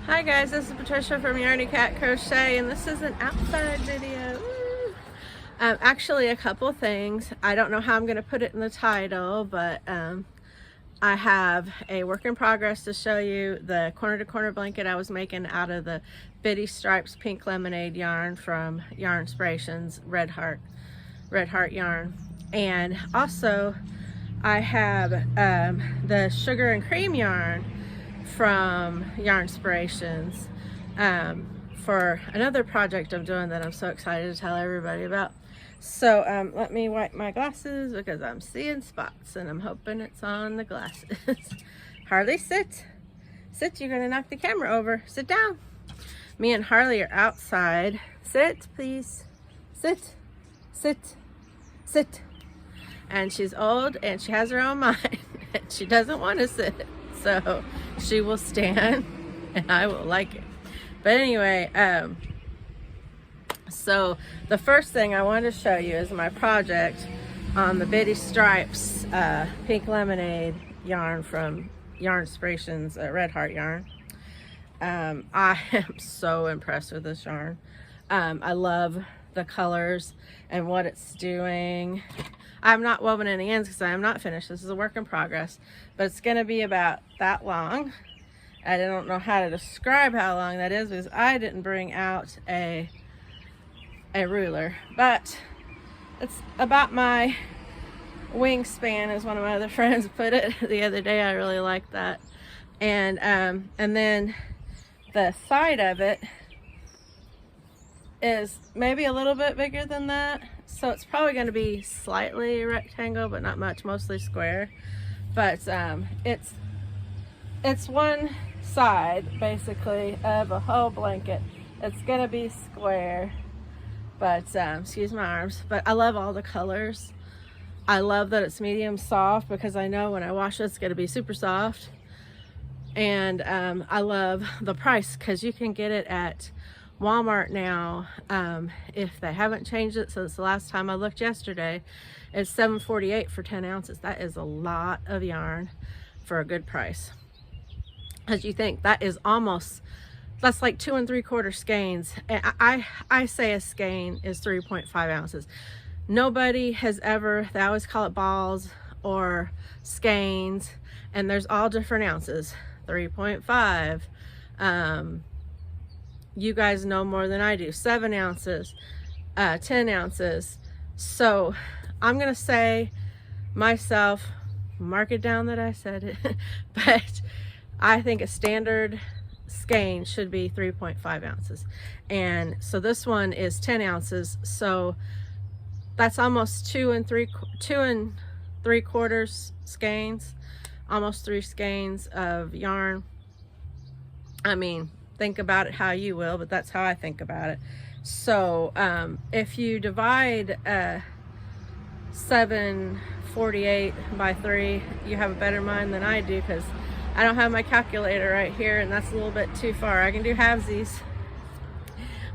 Hi guys, this is Patricia from Yarny Cat Crochet, and this is an outside video. Actually, a couple things. I don't know how I'm going to put it in the title, but I have a work in progress to show you the corner to corner blanket I was making out of the Bitty Stripes Pink Lemonade yarn from Yarnspirations Red Heart yarn. And also I have the sugar and cream yarn from Yarnspirations for another project I'm doing that I'm so excited to tell everybody about. So let me wipe my glasses because I'm seeing spots and I'm hoping it's on the glasses. Harley, sit. Sit, you're gonna knock the camera over. Sit down. Me and Harley are outside. Sit, please. Sit, sit, sit. And she's old and she has her own mind and she doesn't want to sit. So she will stand and I will like it. But anyway, so the first thing I want to show you is my project on the Bitty Stripes Pink Lemonade yarn from Yarnspirations Red Heart yarn. I am so impressed with this yarn. I love the colors and what it's doing. I'm not woven any ends because I am not finished. This is a work in progress, but it's going to be about that long. I don't know how to describe how long that is because I didn't bring out a ruler, but it's about my wingspan, as one of my other friends put it the other day. I really like that. And then the side of it is maybe a little bit bigger than that, so it's probably going to be slightly rectangle but not much, mostly square. But it's one side basically of a whole blanket. It's going to be square, but excuse my arms, but I love all the colors. I love that it's medium soft because I know when I wash it it's going to be super soft. And I love the price because you can get it at Walmart now. If they haven't changed it since the last time I looked yesterday, it's $7.48 for 10 ounces. That is a lot of yarn for a good price. As you think, that is almost, that's like 2 3/4 skeins. And I say a skein is 3.5 ounces. Nobody has ever, they always call it balls or skeins, and there's all different ounces. 3.5, you guys know more than I do. 7 ounces, 10 ounces. So I'm gonna say myself, mark it down that I said it, but I think a standard skein should be 3.5 ounces. And so this one is 10 ounces. So that's almost 2 3/4 skeins, almost 3 skeins of yarn. I mean, think about it how you will, but that's how I think about it. So if you divide 748 by 3, you have a better mind than I do because I don't have my calculator right here and that's a little bit too far. I can do halvesies,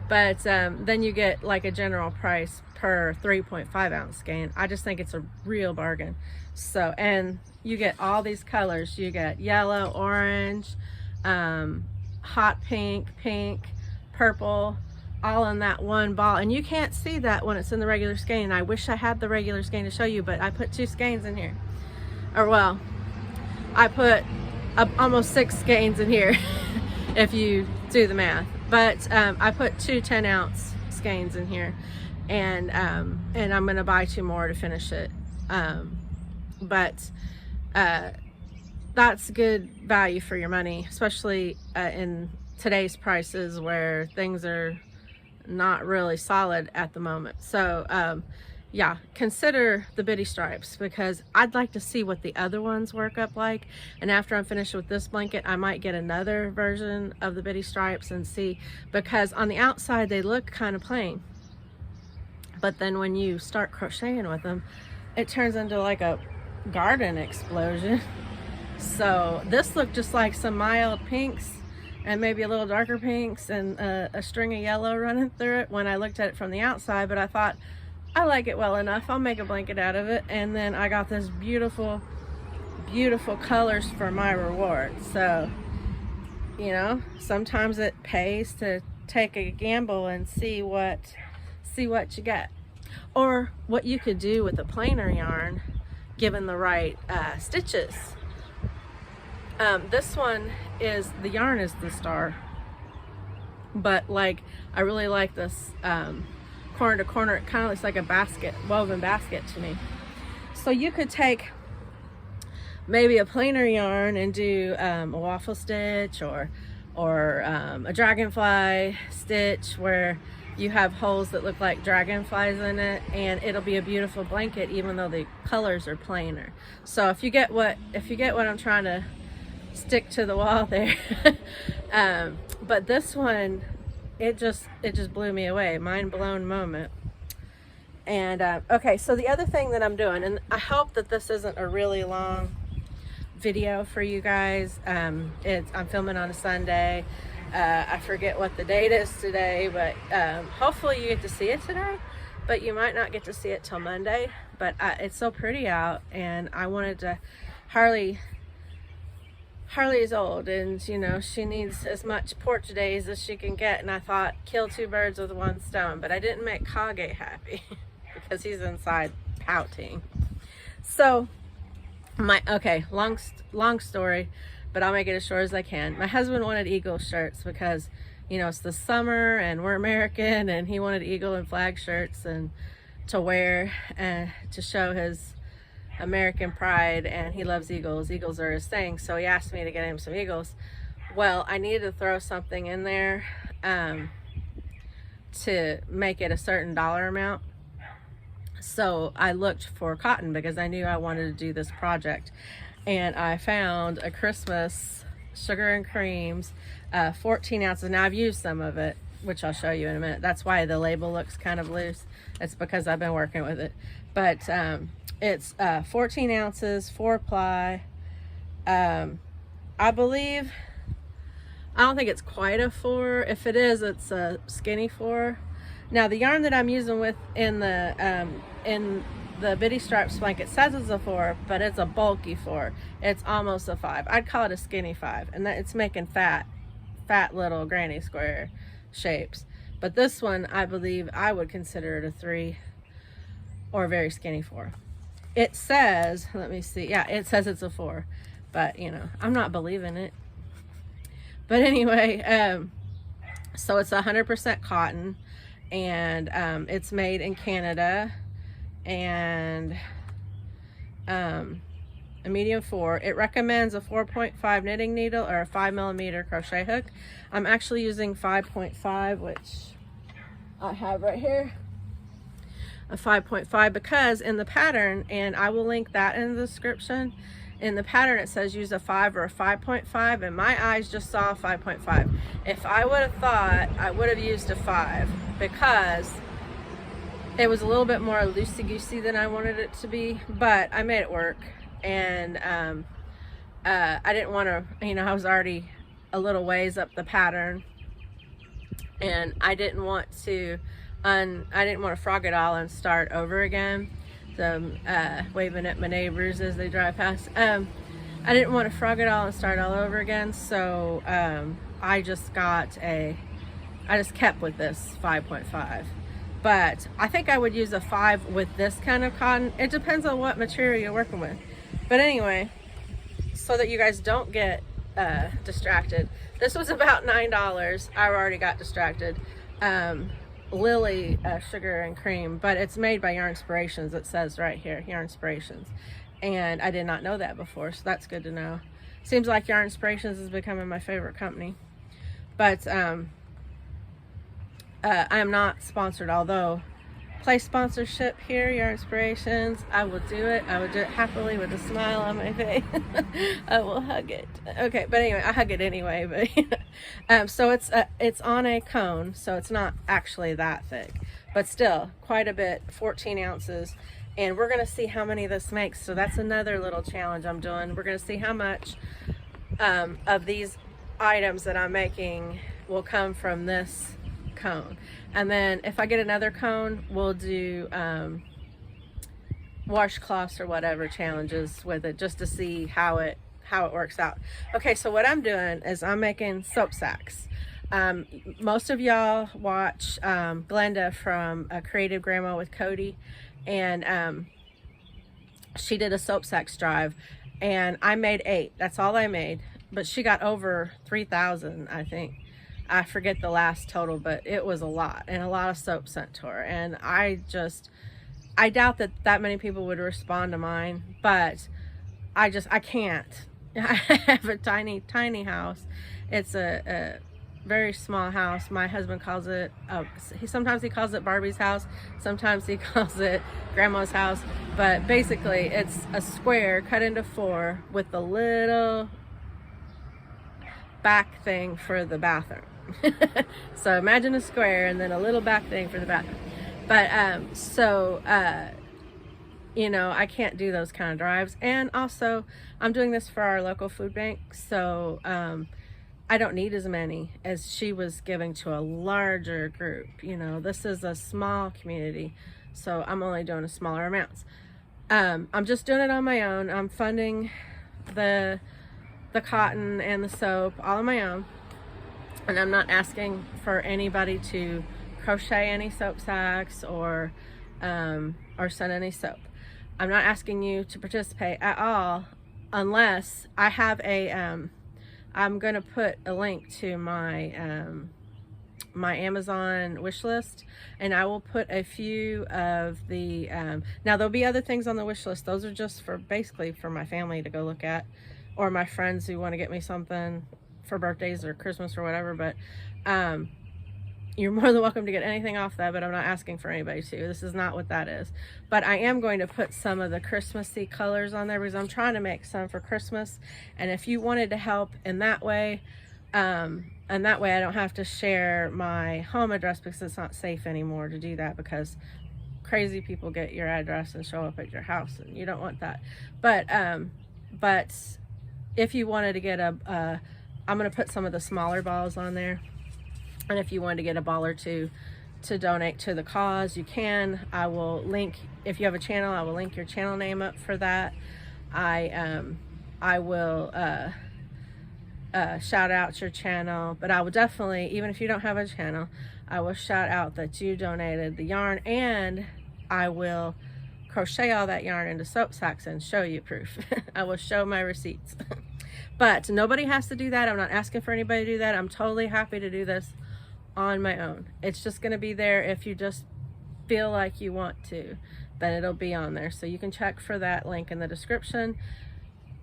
but then you get like a general price per 3.5 ounce skein. I just think it's a real bargain. So, and you get all these colors. You get yellow, orange, hot pink, purple, all in that one ball. And you can't see that when it's in the regular skein. I wish I had the regular skein to show you, but I put 2 skeins in here. Or well, I put almost 6 skeins in here if you do the math. But I put 2 10-ounce skeins in here, and I'm gonna buy 2 more to finish it. But that's good value for your money, especially in today's prices where things are not really solid at the moment. So yeah, consider the Bitty Stripes because I'd like to see what the other ones work up like. And after I'm finished with this blanket, I might get another version of the Bitty Stripes and see, because on the outside they look kind of plain, but then when you start crocheting with them, it turns into like a garden explosion. So this looked just like some mild pinks and maybe a little darker pinks and a string of yellow running through it when I looked at it from the outside. But I thought, I like it well enough, I'll make a blanket out of it. And then I got this beautiful colors for my reward. So you know, sometimes it pays to take a gamble and see what you get. Or what you could do with a plainer yarn, given the right stitches. This one is, the yarn is the star, but like, I really like this corner to corner. It kind of looks like a basket, woven basket to me. So you could take maybe a plainer yarn and do a waffle stitch or a dragonfly stitch where you have holes that look like dragonflies in it, and it'll be a beautiful blanket even though the colors are plainer. So if you get what I'm trying to stick to the wall there. But this one, it just blew me away. Mind blown moment. And okay, so the other thing that I'm doing, and I hope that this isn't a really long video for you guys. I'm filming on a Sunday. I forget what the date is today, but hopefully you get to see it today, but you might not get to see it till Monday. But it's so pretty out, and I wanted to, Harley is old, and you know, she needs as much porch days as she can get, and I thought, kill two birds with one stone. But I didn't make Kage happy because he's inside pouting. So okay, long story, but I'll make it as short as I can. My husband wanted eagle shirts because, you know, it's the summer and we're American, and he wanted eagle and flag shirts and to wear and to show his American pride, and he loves eagles. Eagles are his thing, so he asked me to get him some eagles. Well, I needed to throw something in there to make it a certain dollar amount. So I looked for cotton because I knew I wanted to do this project, and I found a Christmas sugar and creams, 14 ounces. Now I've used some of it, which I'll show you in a minute. That's why the label looks kind of loose. It's because I've been working with it. But it's 14 ounces, 4-ply. I believe, I don't think it's quite a 4. If it is, it's a skinny 4. Now the yarn that I'm using with in the bitty stripes blanket says it's a 4, but it's a bulky 4. It's almost a 5. I'd call it a skinny 5, and that it's making fat little granny square shapes. But this one, I believe I would consider it a 3 or a very skinny 4. It says, let me see, yeah, it says it's a 4, but you know, I'm not believing it. But anyway, so it's 100% cotton, and it's made in Canada, and a medium 4. It recommends a 4.5 knitting needle or a 5mm crochet hook. I'm actually using 5.5, which I have right here, a 5.5, because in the pattern, and I will link that in the description, in the pattern it says use a 5 or a 5.5, and my eyes just saw a 5.5. If I would have thought, I would have used a 5, because it was a little bit more loosey-goosey than I wanted it to be, but I made it work. And I didn't want to, you know, I was already a little ways up the pattern, and I didn't want to frog it all and start over again. So waving at my neighbors as they drive past. I didn't want to frog it all and start all over again, so I just kept with this 5.5. But I think I would use a 5 with this kind of cotton. It depends on what material you're working with. But anyway, so that you guys don't get distracted, this was about $9. I already got distracted. Lily sugar and cream, but it's made by Yarnspirations. It says right here, Yarnspirations. And I did not know that before, so that's good to know. Seems like Yarnspirations is becoming my favorite company. But I am not sponsored, although play sponsorship here, Yarnspirations, I will do it. I would do it happily with a smile on my face. I will hug it. Okay, but anyway, I hug it anyway. But so it's on a cone, so it's not actually that thick, but still quite a bit, 14 ounces. And we're gonna see how many this makes. So that's another little challenge I'm doing. We're gonna see how much of these items that I'm making will come from this cone. And then if I get another cone, we'll do washcloths or whatever challenges with it, just to see how it how it works out. Okay, so what I'm doing is I'm making soap sacks. Most of y'all watch Glenda from Creative Grandma with Cody, and she did a soap sacks drive, and I made 8. That's all I made, but she got over 3,000, I think. I forget the last total, but it was a lot, and a lot of soap sent to her. And I doubt that many people would respond to mine, but I can't. I have a tiny house. It's a very small house. My husband calls it, sometimes he calls it Barbie's house, sometimes he calls it Grandma's house, but basically it's a square cut into 4 with a little back thing for the bathroom. So imagine a square and then a little back thing for the bathroom. But you know, I can't do those kind of drives. And also I'm doing this for our local food bank, so I don't need as many as she was giving to a larger group. You know, this is a small community, so I'm only doing a smaller amounts. I'm just doing it on my own. I'm funding the cotton and the soap all on my own, and I'm not asking for anybody to crochet any soap sacks or send any soap. I'm not asking you to participate at all unless I have a I'm going to put a link to my my Amazon wish list, and I will put a few of the now there'll be other things on the wish list. Those are just for basically for my family to go look at, or my friends who want to get me something for birthdays or Christmas or whatever. But you're more than welcome to get anything off that, but I'm not asking for anybody to. This is not what that is. But I am going to put some of the Christmassy colors on there because I'm trying to make some for Christmas. And if you wanted to help in that way, I don't have to share my home address, because it's not safe anymore to do that, because crazy people get your address and show up at your house, and you don't want that. But if you wanted to get I'm going to put some of the smaller balls on there. And if you wanted to get a ball or two to donate to the cause, you can. I will link, if you have a channel, I will link your channel name up for that. I will shout out your channel, but I will definitely, even if you don't have a channel, I will shout out that you donated the yarn, and I will crochet all that yarn into soap sacks and show you proof. I will show my receipts. But nobody has to do that. I'm not asking for anybody to do that. I'm totally happy to do this on my own. It's just going to be there if you just feel like you want to, then it'll be on there. So you can check for that link in the description.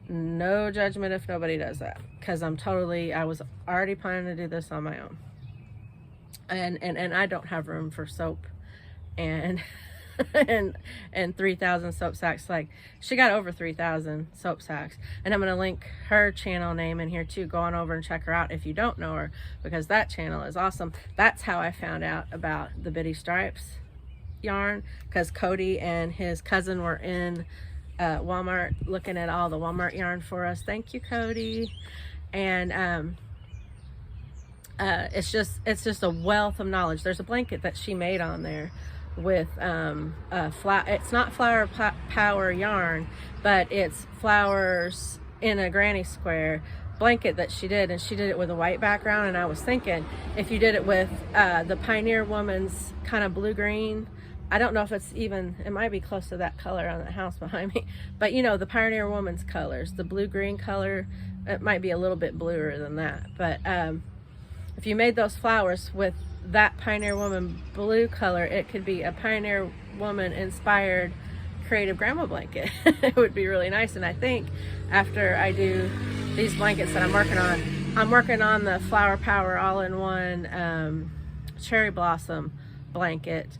No judgment if nobody does that, because I was already planning to do this on my own. And I don't have room for soap and and 3,000 soap sacks. Like, she got over 3,000 soap sacks, and I'm going to link her channel name in here too. Go on over and check her out if you don't know her, because that channel is awesome. That's how I found out about the Bitty Stripes yarn, because Cody and his cousin were in Walmart looking at all the Walmart yarn for us. Thank you, Cody. And it's just a wealth of knowledge. There's a blanket that she made on there with it's not flower power yarn, but it's flowers in a granny square blanket that she did, and she did it with a white background. And I was thinking, if you did it with the Pioneer Woman's kind of blue-green, I don't know if it's even, it might be close to that color on the house behind me, but you know, the Pioneer Woman's colors, the blue-green color, it might be a little bit bluer than that, but if you made those flowers with that Pioneer Woman blue color, it could be a Pioneer Woman inspired Creative Grandma blanket. It would be really nice. And I think after I do these blankets that I'm working on the Flower Power all-in-one cherry blossom blanket,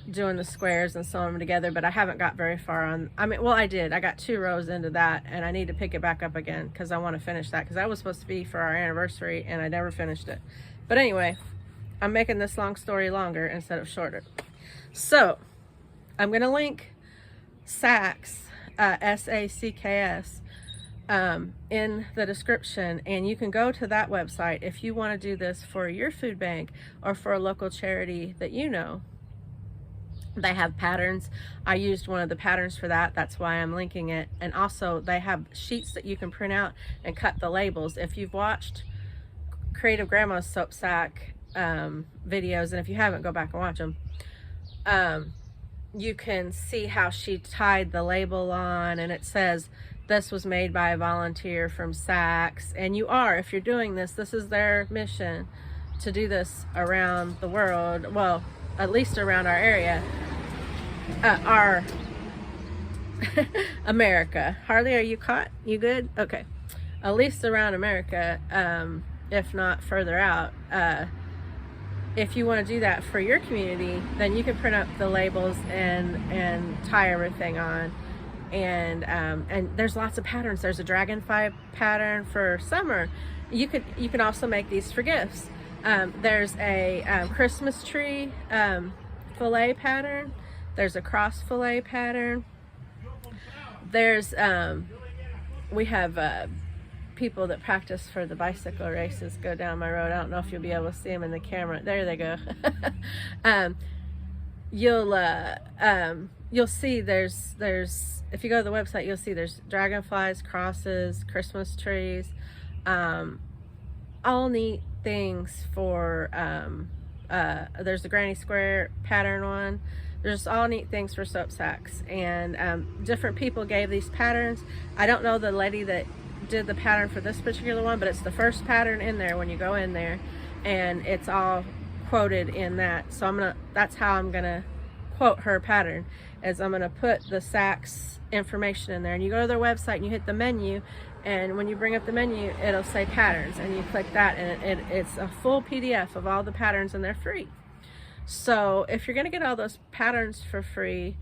doing the squares and sewing them together, but I haven't got very far on. I mean, well, I did. I got 2 rows into that, and I need to pick it back up again because I want to finish that, because that was supposed to be for our anniversary and I never finished it. But anyway, I'm making this long story longer instead of shorter. So I'm going to link S.A.C.K, S-A-C-K-S, in the description, and you can go to that website if you want to do this for your food bank or for a local charity that you know They have patterns. I used one of the patterns for that. That's why I'm linking it. And also they have sheets that you can print out and cut the labels. If you've watched Creative Grandma's Soap Sack videos, and if you haven't, go back and watch them. You can see how she tied the label on, and it says this was made by a volunteer from S.A.C.K. And you are, if you're doing this, this is their mission, to do this around the world. Well, at least around our area, our America. Harley, are you caught? You good? Okay. At least around America, if not further out. If you want to do that for your community, then you can print up the labels and tie everything on. And there's lots of patterns. There's a dragonfly pattern for summer. You can also make these for gifts. There's a Christmas tree fillet pattern. There's a cross fillet pattern. There's we have people that practice for the bicycle races go down my road. I don't know if you'll be able to see them in the camera. There they go. You'll see there's if you go to the website, you'll see there's dragonflies, crosses, Christmas trees, all neat things for there's the granny square pattern one. There's all neat things for soap sacks, and different people gave these patterns. I don't know the lady that did the pattern for this particular one, but it's the first pattern in there when you go in there, and it's all quoted in that. So that's how I'm gonna quote her pattern, is I'm gonna put the sacks information in there, and you go to their website and you hit the menu, and when you bring up the menu, it'll say patterns, and you click that, and it's a full PDF of all the patterns, and they're free. So if you're gonna get all those patterns for free,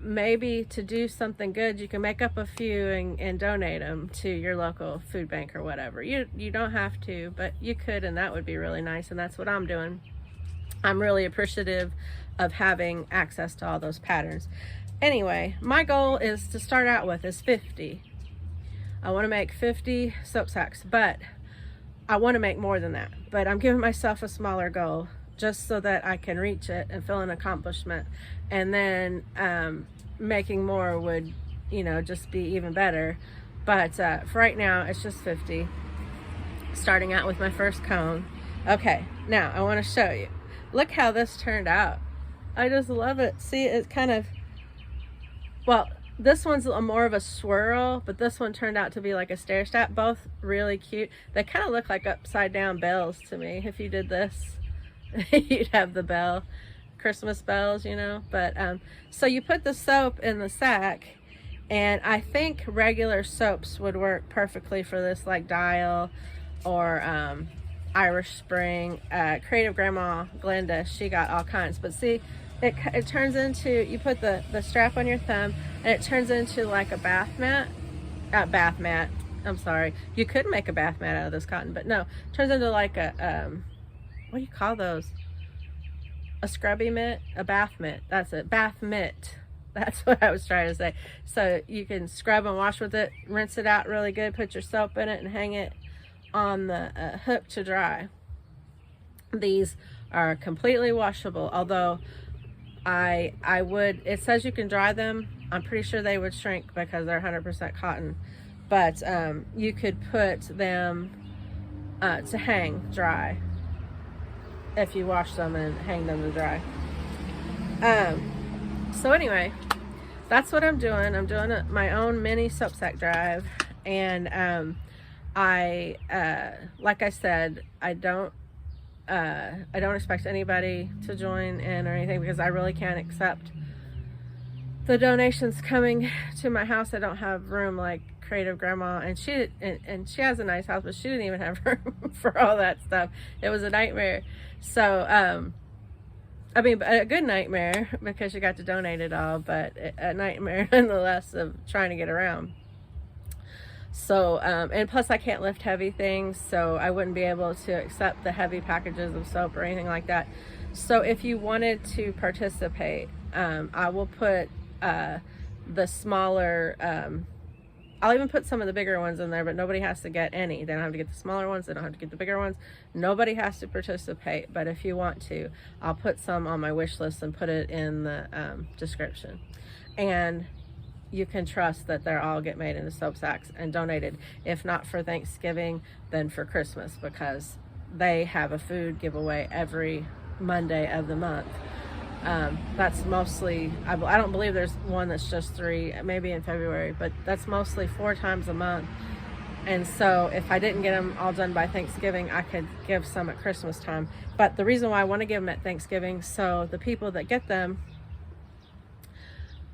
maybe to do something good, you can make up a few and donate them to your local food bank or whatever. You don't have to, but you could, and that would be really nice, and that's what I'm doing. I'm really appreciative of having access to all those patterns. Anyway, my goal is to start out with is 50. I want to make 50 soap sacks, but I want to make more than that. But I'm giving myself a smaller goal just so that I can reach it and feel an accomplishment. And then making more would, just be even better. But for right now, it's just 50. Starting out with my first cone. Okay, now I want to show you. Look how this turned out. I just love it. See, it's kind of, well, this one's more of a swirl, but this one turned out to be like a stair step. Both really cute. They kind of look like upside down bells to me. If you did this, you'd have the bell, Christmas bells, But so you put the soap in the sack, and I think regular soaps would work perfectly for this, like Dial or Irish Spring. Creative Grandma Glenda, she got all kinds. But see, it turns into, you put the strap on your thumb, and it turns into like a bath mat. I'm sorry. You could make a bath mat out of this cotton, but no, it turns into like a what do you call those? A scrubby mitt? A bath mitt. That's it. Bath mitt. That's what I was trying to say. So you can scrub and wash with it, rinse it out really good, put your soap in it, and hang it on the hook to dry. These are completely washable, although it says you can dry them. I'm pretty sure they would shrink because they're 100% cotton. But you could put them to hang dry if you wash them and hang them to dry. So anyway, that's what I'm doing. I'm doing my own mini soap sack drive, and like I said, I don't expect anybody to join in or anything, because I really can't accept the donations coming to my house. I don't have room like Creative Grandma, and she has a nice house, but she didn't even have room for all that stuff. It was a nightmare. So I mean, a good nightmare because you got to donate it all, but a nightmare nonetheless of trying to get around. So and plus I can't lift heavy things, so I wouldn't be able to accept the heavy packages of soap or anything like that. So if you wanted to participate, I will put the smaller I'll even put some of the bigger ones in there, but nobody has to get any. They don't have to get the smaller ones. They don't have to get the bigger ones. Nobody has to participate, but if you want to, I'll put some on my wish list and put it in the description. And you can trust that they'll all get made into soap sacks and donated, if not for Thanksgiving, then for Christmas, because they have a food giveaway every Monday of the month. That's mostly, I don't believe there's one that's just 3, maybe in February, but that's mostly 4 times a month. And so if I didn't get them all done by Thanksgiving, I could give some at Christmas time. But the reason why I want to give them at Thanksgiving, so the people that get them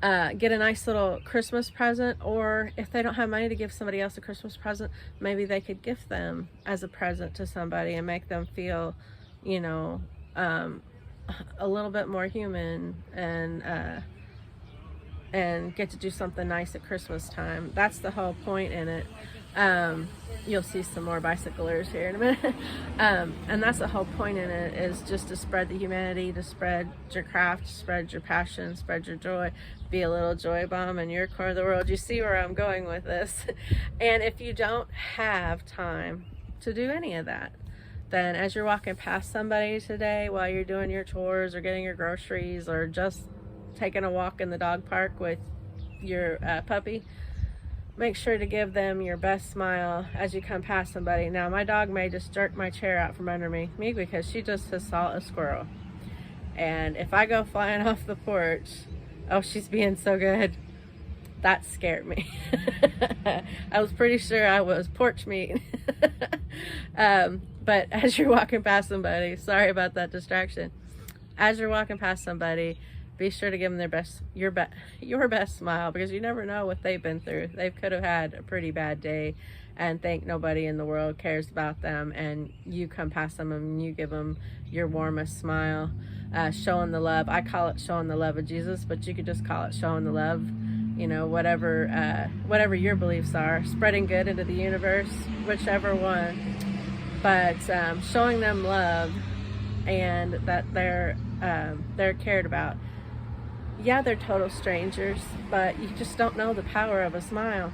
get a nice little Christmas present, or if they don't have money to give somebody else a Christmas present, maybe they could gift them as a present to somebody and make them feel, you know, a little bit more human, and get to do something nice at Christmas time. That's the whole point in it. You'll see some more bicyclers here in a minute. And that's the whole point in it, is just to spread the humanity, to spread your craft, spread your passion, spread your joy, be a little joy bomb in your corner of the world. You see where I'm going with this. And if you don't have time to do any of that, then as you're walking past somebody today while you're doing your chores or getting your groceries or just taking a walk in the dog park with your puppy, make sure to give them your best smile as you come past somebody. Now, my dog may just jerk my chair out from under me because she just has saw a squirrel. And if I go flying off the porch, oh, she's being so good. That scared me. I was pretty sure I was porch meat. But as you're walking past somebody, sorry about that distraction. As you're walking past somebody, be sure to give them your best smile, because you never know what they've been through. They could have had a pretty bad day and think nobody in the world cares about them, and you come past them and you give them your warmest smile, showing the love. I call it showing the love of Jesus, but you could just call it showing the love, you know, whatever your beliefs are, spreading good into the universe, whichever one. But showing them love and that they're cared about. Yeah, they're total strangers, but you just don't know the power of a smile.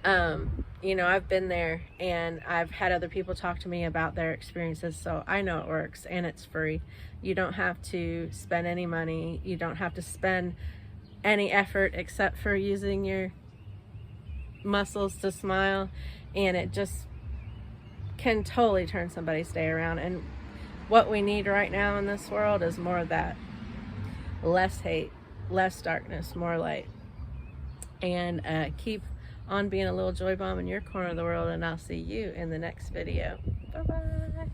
You know, I've been there, and I've had other people talk to me about their experiences, so I know it works, and it's free. You don't have to spend any money. You don't have to spend any effort except for using your muscles to smile, and it just can totally turn somebody's day around. And what we need right now in this world is more of that. Less hate, less darkness, more light. And keep on being a little joy bomb in your corner of the world, and I'll see you in the next video. Bye-bye.